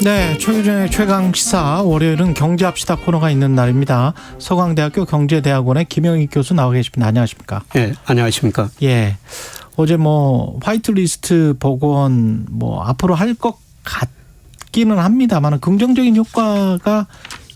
네, 최규정의 최강시사 월요일은 경제합시다 코너가 있는 날입니다. 서강대학교 경제대학원의 김영익 교수 나와 계십니다. 안녕하십니까? 네, 안녕하십니까? 예, 어제 화이트리스트 복원 앞으로 할 것 같기는 합니다만 긍정적인 효과가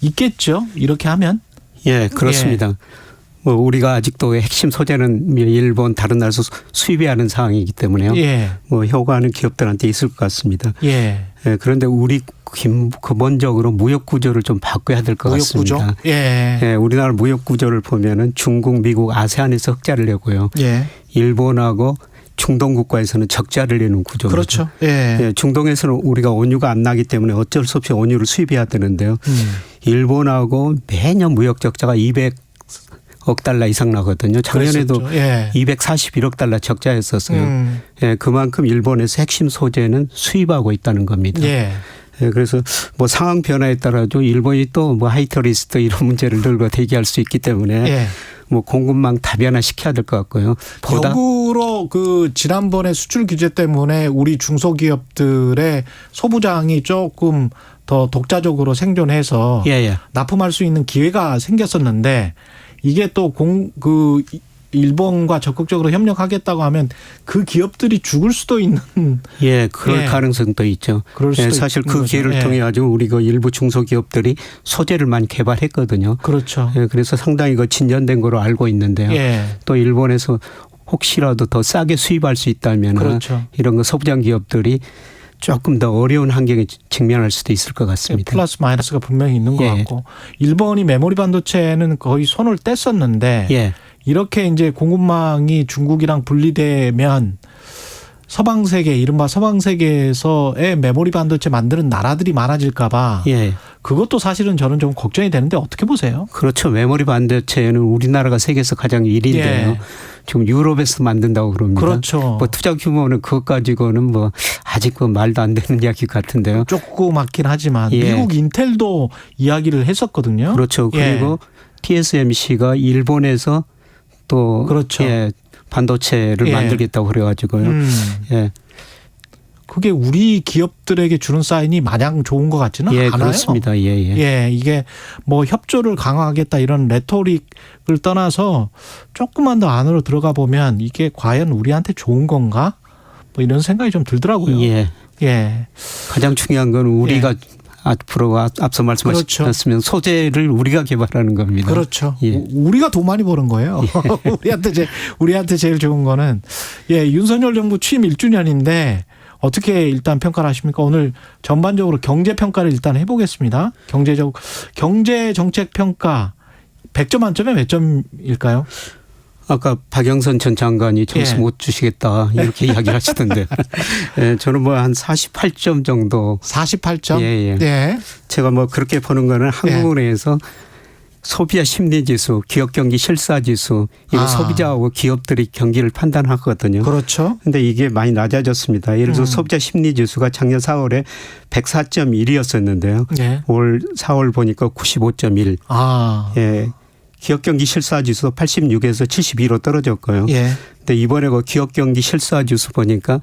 있겠죠. 이렇게 하면. 예, 그렇습니다. 우리가 아직도 핵심 소재는 일본 다른 나라에서 수입해야 하는 상황이기 때문에요. 예. 효과는 기업들한테 있을 것 같습니다. 예. 예, 그런데 우리 근본적으로 무역 구조를 좀 바꿔야 될 것 같습니다. 무역 구조? 예. 예, 우리나라 무역 구조를 보면은 중국, 미국, 아세안에서 흑자를 내고요. 예. 일본하고 중동 국가에서는 적자를 내는 구조입니다. 그렇죠. 예. 예, 중동에서는 우리가 원유가 안 나기 때문에 어쩔 수 없이 원유를 수입해야 되는데요. 일본하고 매년 무역 적자가 200억 달러 이상 나거든요. 작년에도 예. 241억 달러 적자였었어요. 예, 그만큼 일본에서 핵심 소재는 수입하고 있다는 겁니다. 예. 예, 그래서 상황 변화에 따라서 일본이 또 하이터리스트 이런 문제를 들고 대기할 수 있기 때문에 예. 공급망 다변화시켜야 될 것 같고요. 역으로 지난번에 수출 규제 때문에 우리 중소기업들의 소부장이 조금 더 독자적으로 생존해서 예. 납품할 수 있는 기회가 생겼었는데 이게 또 일본과 적극적으로 협력하겠다고 하면 그 기업들이 죽을 수도 있는. 예, 그럴 가능성도 있죠. 그럴 수도 사실 그 거죠. 기회를 통해 가지고 우리가 일부 중소기업들이 소재를 많이 개발했거든요. 그렇죠. 예, 그래서 상당히 진전된 거로 알고 있는데요. 예. 또 일본에서 혹시라도 더 싸게 수입할 수 있다면 그렇죠. 이런 소부장 기업들이 조금 더 어려운 환경에 직면할 수도 있을 것 같습니다. 플러스 마이너스가 분명히 있는 것 같고 일본이 메모리 반도체는 거의 손을 뗐었는데 예. 이렇게 이제 공급망이 중국이랑 분리되면 서방 세계, 이른바 서방 세계에서의 메모리 반도체 만드는 나라들이 많아질까 봐 예. 그것도 사실은 저는 좀 걱정이 되는데 어떻게 보세요? 그렇죠. 메모리 반도체는 우리나라가 세계에서 가장 1위인데요. 예. 지금 유럽에서 만든다고 그럽니다. 그렇죠. 투자 규모는 그것 가지고는 아직 말도 안 되는 이야기 같은데요. 조그맣긴 하지만 예. 미국 인텔도 이야기를 했었거든요. 그렇죠. 그리고 TSMC가 일본에서 또 그렇죠. 반도체를 만들겠다고 그래가지고요. 예. 그게 우리 기업들에게 주는 사인이 마냥 좋은 것 같지는 않아요. 그렇습니다. 예, 이게 협조를 강화하겠다 이런 레토릭을 떠나서 조금만 더 안으로 들어가 보면 이게 과연 우리한테 좋은 건가? 이런 생각이 좀 들더라고요. 예. 가장 중요한 건 우리가 앞으로 앞서 말씀하셨으면 그렇죠. 소재를 우리가 개발하는 겁니다. 그렇죠. 예. 우리가 돈 많이 버는 거예요. 우리한테 제일 좋은 거는 윤석열 정부 취임 1주년인데 어떻게 일단 평가를 하십니까? 오늘 전반적으로 경제 평가를 일단 해보겠습니다. 경제 정책 평가 100점 만점에 몇 점일까요? 아까 박영선 전 장관이 점수 못 주시겠다 이렇게 이야기를 하시던데 저는 한 48점 정도. 48점? 예. 네. 제가 그렇게 보는 거는 한국은행에서 소비자 심리지수, 기업경기 실사지수, 이거 소비자하고 기업들이 경기를 판단하거든요. 그렇죠. 그런데 이게 많이 낮아졌습니다. 예를 들어서 소비자 심리지수가 작년 4월에 104.1이었었는데요. 네. 올 4월 보니까 95.1. 예. 기업경기 실사지수 86에서 72로 떨어졌고요. 예. 근데 이번에 기업경기 실사지수 보니까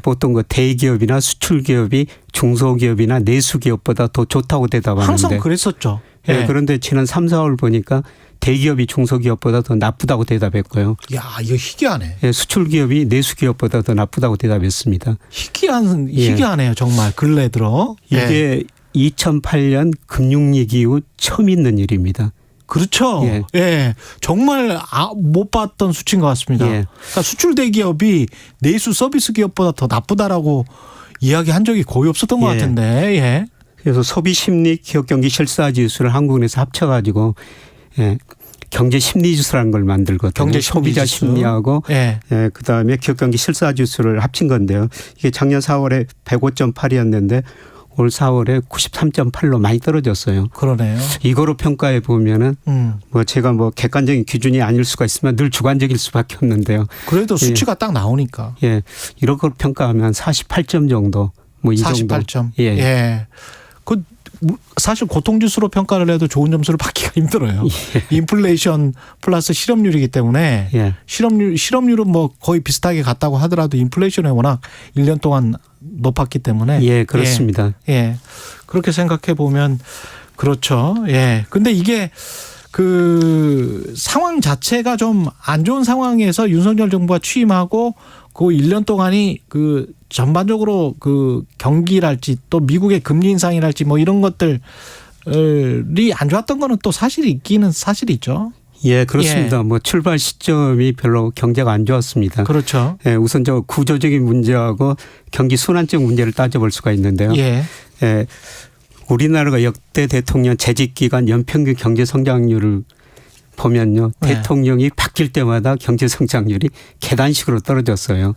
보통 대기업이나 수출기업이 중소기업이나 내수기업보다 더 좋다고 대답하는데. 항상 그랬었죠. 예. 그런데 지난 3, 4월 보니까 대기업이 중소기업보다 더 나쁘다고 대답했고요. 야, 이거 희귀하네. 예, 수출기업이 내수기업보다 더 나쁘다고 대답했습니다. 희귀하네요. 정말 근래 들어. 이게 2008년 금융위기 이후 처음 있는 일입니다. 그렇죠. 예. 정말 못 봤던 수치인 것 같습니다. 그러니까 수출 대기업이 내수 서비스 기업보다 더 나쁘다라고 이야기한 적이 거의 없었던 것 같은데. 예. 그래서 소비심리 기업경기 실사지수를 한국은행에서 합쳐가지고 경제심리지수라는 걸 만들거든요. 소비자 심리하고 그다음에 기업경기 실사지수를 합친 건데요. 이게 작년 4월에 105.8이었는데 올 4월에 93.8로 많이 떨어졌어요. 그러네요. 이거로 평가해 보면은 제가 객관적인 기준이 아닐 수가 있으면 늘 주관적일 수밖에 없는데요. 그래도 수치가 딱 나오니까. 이런 걸 평가하면 48점 정도. 이 48점. 정도. 사실 고통지수로 평가를 해도 좋은 점수를 받기가 힘들어요. 인플레이션 플러스 실업률이기 때문에 실업률은 거의 비슷하게 갔다고 하더라도 인플레이션에 워낙 1년 동안 높았기 때문에. 예, 그렇습니다. 예. 그렇게 생각해 보면 그렇죠. 예. 근데 이게 그 상황 자체가 좀 안 좋은 상황에서 윤석열 정부가 취임하고 그 1년 동안이 그 전반적으로 그 경기랄지 또 미국의 금리 인상이랄지 뭐 이런 것들이 안 좋았던 거는 또 사실이 있기는 사실이죠. 예, 그렇습니다. 예. 뭐 출발 시점이 별로 경제가 안 좋았습니다. 그렇죠. 예, 우선 저 구조적인 문제하고 경기 순환적 문제를 따져볼 수가 있는데요. 예. 예, 우리나라가 역대 대통령 재직 기간 연평균 경제 성장률을 보면요. 네. 대통령이 바뀔 때마다 경제 성장률이 계단식으로 떨어졌어요.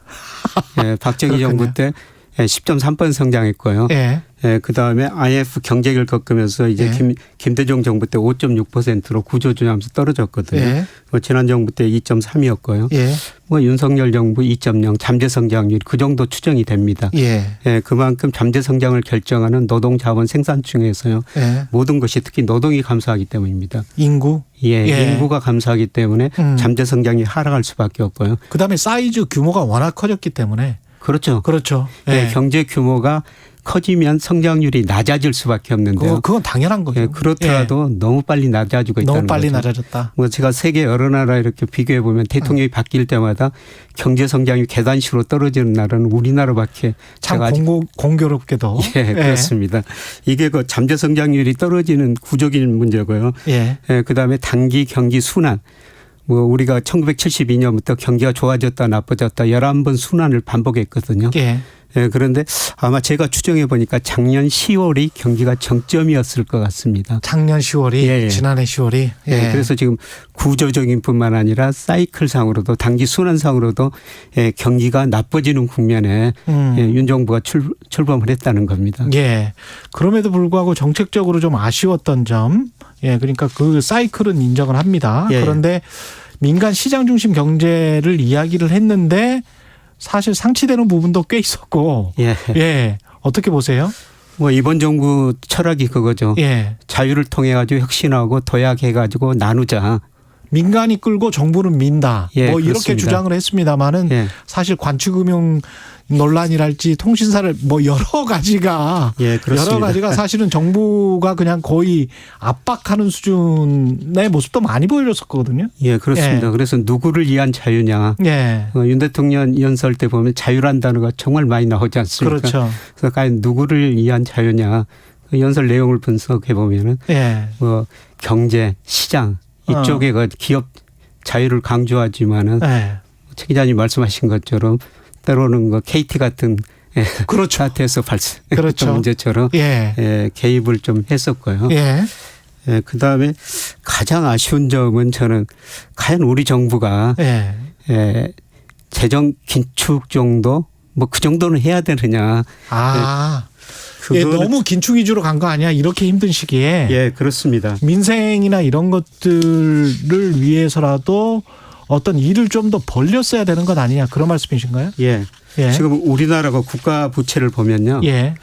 예, 박정희 정부 때 10.3% 성장했고요. 예. 예, 그다음에 IMF 경제기를 겪으면서 이제 예. 김대중 정부 때 5.6%로 구조조정하면서 떨어졌거든요. 예. 뭐 지난 정부 때 2.3이었고요. 예. 뭐 윤석열 정부 2.0 잠재 성장률 그 정도 추정이 됩니다. 예. 예, 그만큼 잠재 성장을 결정하는 노동 자원 생산층에서요. 예. 모든 것이 특히 노동이 감소하기 때문입니다. 인구. 예, 예. 인구가 감소하기 때문에 잠재 성장이 하락할 수밖에 없고요. 그다음에 사이즈 규모가 워낙 커졌기 때문에. 그렇죠. 그렇죠. 예, 경제 규모가 커지면 성장률이 낮아질 수밖에 없는데요. 그건 당연한 거죠. 예, 그렇더라도 너무 빨리 낮아지고 있다는 너무 빨리 거죠. 낮아졌다. 뭐 제가 세계 여러 나라 이렇게 비교해 보면 대통령이 바뀔 때마다 경제 성장이 계단식으로 떨어지는 나라는 우리나라밖에 참 제가 아직 공교롭게도. 예, 그렇습니다. 이게 그 잠재 성장률이 떨어지는 구조적인 문제고요. 예. 예, 그다음에 단기 경기 순환. 뭐 우리가 1972년부터 경기가 좋아졌다 나빠졌다 11번 순환을 반복했거든요. 예. 예, 그런데 아마 제가 추정해 보니까 작년 10월이 경기가 정점이었을 것 같습니다. 작년 10월이 예. 지난해 10월이. 예. 예, 그래서 지금 구조적인 뿐만 아니라 사이클상으로도 단기 순환상으로도 예, 경기가 나빠지는 국면에 예, 윤 정부가 출범을 했다는 겁니다. 예. 그럼에도 불구하고 정책적으로 좀 아쉬웠던 점. 예. 그러니까 그 사이클은 인정을 합니다. 예. 그런데 민간 시장 중심 경제를 이야기를 했는데 사실 상치되는 부분도 꽤 있었고. 예. 예. 어떻게 보세요? 뭐 이번 정부 철학이 그거죠. 예. 자유를 통해 가지고 혁신하고 도약해 가지고 나누자. 민간이 끌고 정부는 민다. 예, 뭐 이렇게 그렇습니다. 주장을 했습니다마는 예. 사실 관치금융 논란이랄지 통신사를 뭐 여러 가지가 예, 그렇습니다. 여러 가지가 사실은 정부가 그냥 거의 압박하는 수준의 모습도 많이 보여줬었거든요. 예, 그렇습니다. 예. 그래서 누구를 위한 자유냐. 예. 윤 대통령 연설 때 보면 자유란 단어가 정말 많이 나오지 않습니까? 그렇죠. 그래서 과연 누구를 위한 자유냐. 그 연설 내용을 분석해 보면은 예. 뭐 경제, 시장 이쪽에 그 기업 자유를 강조하지만은 예. 최 기자님 말씀하신 것처럼 때로는 그 KT 같은 그렇죠. 사태에서 발생했던 그렇죠. 문제처럼 예. 예, 개입을 좀 했었고요. 예. 예, 그다음에 가장 아쉬운 점은 저는 과연 우리 정부가 예. 예, 재정 긴축 정도 뭐 그 정도는 해야 되느냐. 아. 예, 예, 너무 긴축 위주로 간 거 아니야? 이렇게 힘든 시기에. 예, 그렇습니다. 민생이나 이런 것들을 위해서라도 어떤 일을 좀 더 벌렸어야 되는 것 아니냐 그런 말씀이신가요? 예. 예. 지금 우리나라가 국가 부채를 보면요. 예.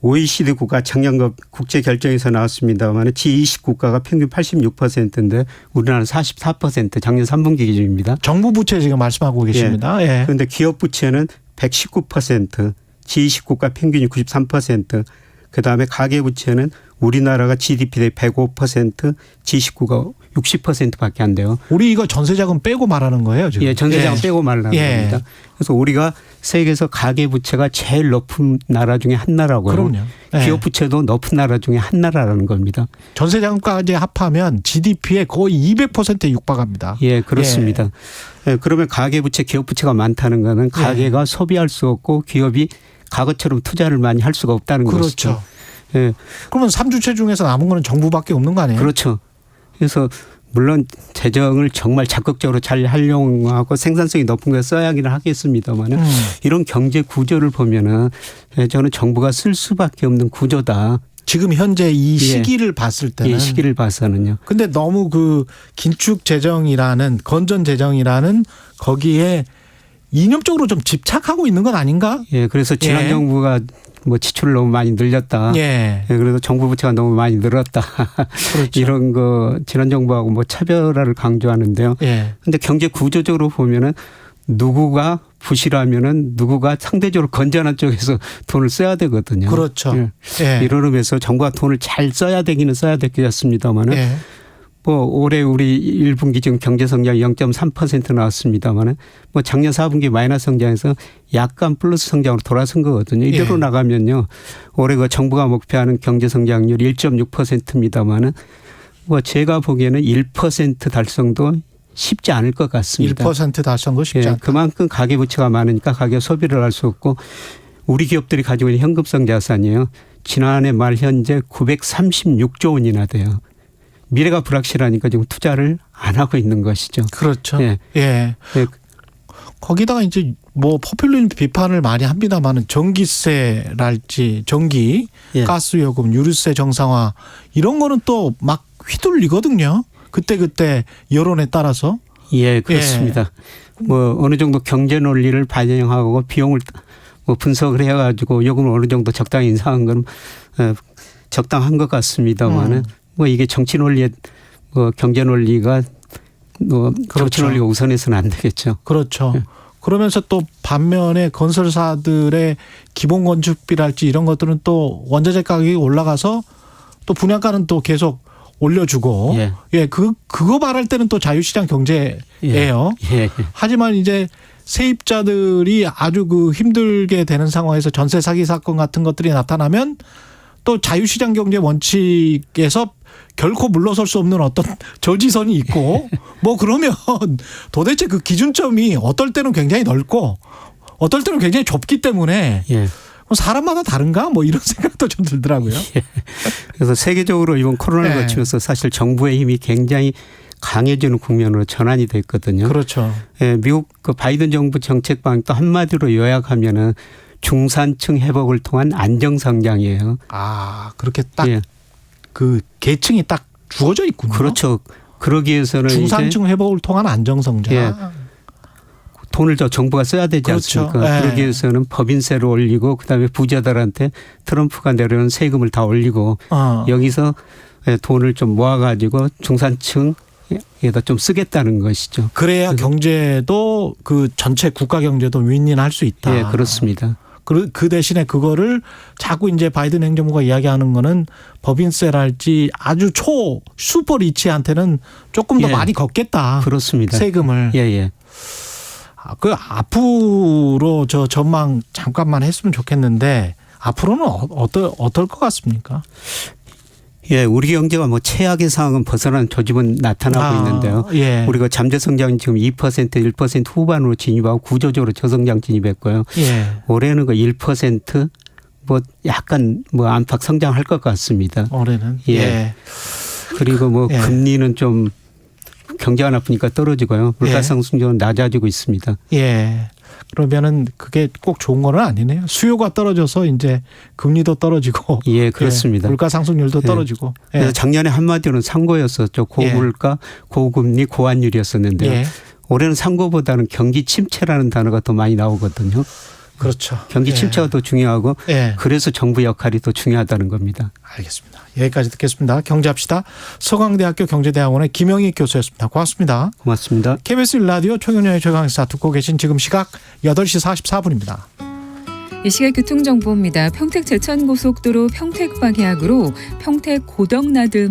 OECD 국가 작년 국제 결정에서 나왔습니다만 G20 국가가 평균 86%인데 우리나라는 44% 작년 3분기 기준입니다. 정부 부채 지금 말씀하고 계십니다. 예. 그런데 기업 부채는 119%, G20 국가 평균이 93%, 그다음에 가계 부채는 우리나라가 GDP 대 105%, G19가 60%밖에 안 돼요. 우리 이거 전세자금 빼고 말하는 거예요, 지금. 예, 전세자금 빼고 말하는 예. 겁니다. 그래서 우리가 세계에서 가계 부채가 제일 높은 나라 중에 한 나라고요. 그럼요. 예. 기업 부채도 높은 나라 중에 한 나라라는 겁니다. 전세자금까지 합하면 GDP에 거의 200%에 육박합니다. 예, 그렇습니다. 예, 그러면 가계 부채, 기업 부채가 많다는 거는 가계가 소비할 수 없고 기업이 과거처럼 투자를 많이 할 수가 없다는 그렇죠. 것이죠. 예. 그러면 3주체 중에서 남은 거는 정부밖에 없는 거 아니에요? 그렇죠. 그래서 물론 재정을 정말 적극적으로 잘 활용하고 생산성이 높은 걸 써야 하기는 하겠습니다만 이런 경제 구조를 보면은 저는 정부가 쓸 수밖에 없는 구조다. 지금 현재 이 시기를 봤을 때는. 이 시기를 봐서는요. 근데 너무 그 긴축 재정이라는 건전 재정이라는 거기에 이념적으로 좀 집착하고 있는 건 아닌가? 예, 그래서 지난 정부가 뭐 지출을 너무 많이 늘렸다. 예. 예, 그래서 정부 부채가 너무 많이 늘었다. 그렇죠. 이런 거 지난 정부하고 뭐 차별화를 강조하는데요. 예. 근데 경제 구조적으로 보면은 누구가 부실하면은 누구가 상대적으로 건전한 쪽에서 돈을 써야 되거든요. 그렇죠. 예. 예. 이런 의미에서 정부가 돈을 잘 써야 되기는 써야 되겠습니다만은 예. 뭐 올해 우리 1분기 지금 경제 성장이 0.3% 나왔습니다만은 뭐 작년 4분기 마이너스 성장에서 약간 플러스 성장으로 돌아선 거거든요. 이대로 예. 나가면요. 올해 그 정부가 목표하는 경제 성장률 1.6%입니다만은 뭐 제가 보기에는 1% 달성도 쉽지 않을 것 같습니다. 1% 달성도 쉽지 예, 않다. 그만큼 가계부채가 많으니까 가계 소비를 할 수 없고 우리 기업들이 가지고 있는 현금성 자산이요. 지난해 말 현재 936조 원이나 돼요. 미래가 불확실하니까 지금 투자를 안 하고 있는 것이죠. 그렇죠. 예. 예. 예. 거기다가 이제 뭐 포퓰리즘 비판을 많이 합니다만은 전기세랄지 전기, 예. 가스요금, 유류세 정상화 이런 거는 또 막 휘둘리거든요. 그때 여론에 따라서. 예, 그렇습니다. 뭐 어느 정도 경제 논리를 반영하고 비용을 뭐 분석을 해가지고 요금을 어느 정도 적당히 인상한 건 적당한 것 같습니다만은 뭐 이게 정치 논리에 뭐 경제 논리가 뭐 그렇죠. 정치 논리가 우선해서는 안 되겠죠. 그렇죠. 예. 그러면서 또 반면에 건설사들의 기본 건축비랄지 이런 것들은 또 원자재 가격이 올라가서 또 분양가는 또 계속 올려주고 예. 그거 말할 때는 또 자유시장 경제예요. 예. 하지만 이제 세입자들이 아주 그 힘들게 되는 상황에서 전세 사기 사건 같은 것들이 나타나면 또 자유시장 경제 원칙에서 결코 물러설 수 없는 어떤 저지선이 있고 뭐 그러면 도대체 그 기준점이 어떨 때는 굉장히 넓고 어떨 때는 굉장히 좁기 때문에 예. 사람마다 다른가 뭐 이런 생각도 좀 들더라고요. 예. 그래서 세계적으로 이번 코로나를 예. 거치면서 사실 정부의 힘이 굉장히 강해지는 국면으로 전환이 됐거든요. 그렇죠. 예, 미국 그 바이든 정부 정책 방향 또 한마디로 요약하면은 중산층 회복을 통한 안정 성장이에요. 아 그렇게 딱 예. 그 계층이 딱 주어져 있군요. 그렇죠. 그러기 위해서는 중산층 회복을 통한 안정 성장. 예. 돈을 더 정부가 써야 되지 그렇죠. 않습니까? 예. 그러기 위해서는 법인세를 올리고 그다음에 부자들한테 트럼프가 내려는 세금을 다 올리고 여기서 돈을 좀 모아가지고 중산층에다 좀 쓰겠다는 것이죠. 그래야 경제도 그 전체 국가 경제도 윈윈할 수 있다. 예, 그렇습니다. 그 대신에 그거를 자꾸 이제 바이든 행정부가 이야기하는 거는 법인세랄지 아주 슈퍼 리치한테는 조금 더 예. 많이 걷겠다. 그렇습니다. 세금을. 예. 그 앞으로 저 전망 잠깐만 했으면 좋겠는데 앞으로는 어떨 것 같습니까? 예, 우리 경제가 뭐 최악의 상황은 벗어난 조짐은 나타나고 있는데요. 예. 우리가 잠재 성장이 지금 2%, 1% 후반으로 진입하고 구조적으로 저성장 진입했고요. 예. 올해는 그 1% 뭐 약간 뭐 안팎 성장할 것 같습니다. 올해는. 예. 그리고 뭐 예. 금리는 좀 경제가 나쁘니까 떨어지고요. 물가상승률은 낮아지고 있습니다. 예. 그러면은 그게 꼭 좋은 건 아니네요. 수요가 떨어져서 이제 금리도 떨어지고. 예, 그렇습니다. 예. 물가 상승률도 떨어지고. 예. 그래서 작년에 한마디로는 상고였었죠. 고물가, 고금리, 고환율이었었는데요. 예. 올해는 상고보다는 경기 침체라는 단어가 더 많이 나오거든요. 그렇죠. 경기 예. 침체가 더 중요하고 예. 그래서 정부 역할이 더 중요하다는 겁니다. 알겠습니다. 여기까지 듣겠습니다. 경제합시다. 서강대학교 경제대학원의 김영희 교수였습니다. 고맙습니다. 고맙습니다. KBS 1라디오 최경영의 최강시사 듣고 계신 지금 시각 8시 44분입니다. 이 시각 교통정보입니다. 평택 제천고속도로 평택 방향으로 평택 고덕나들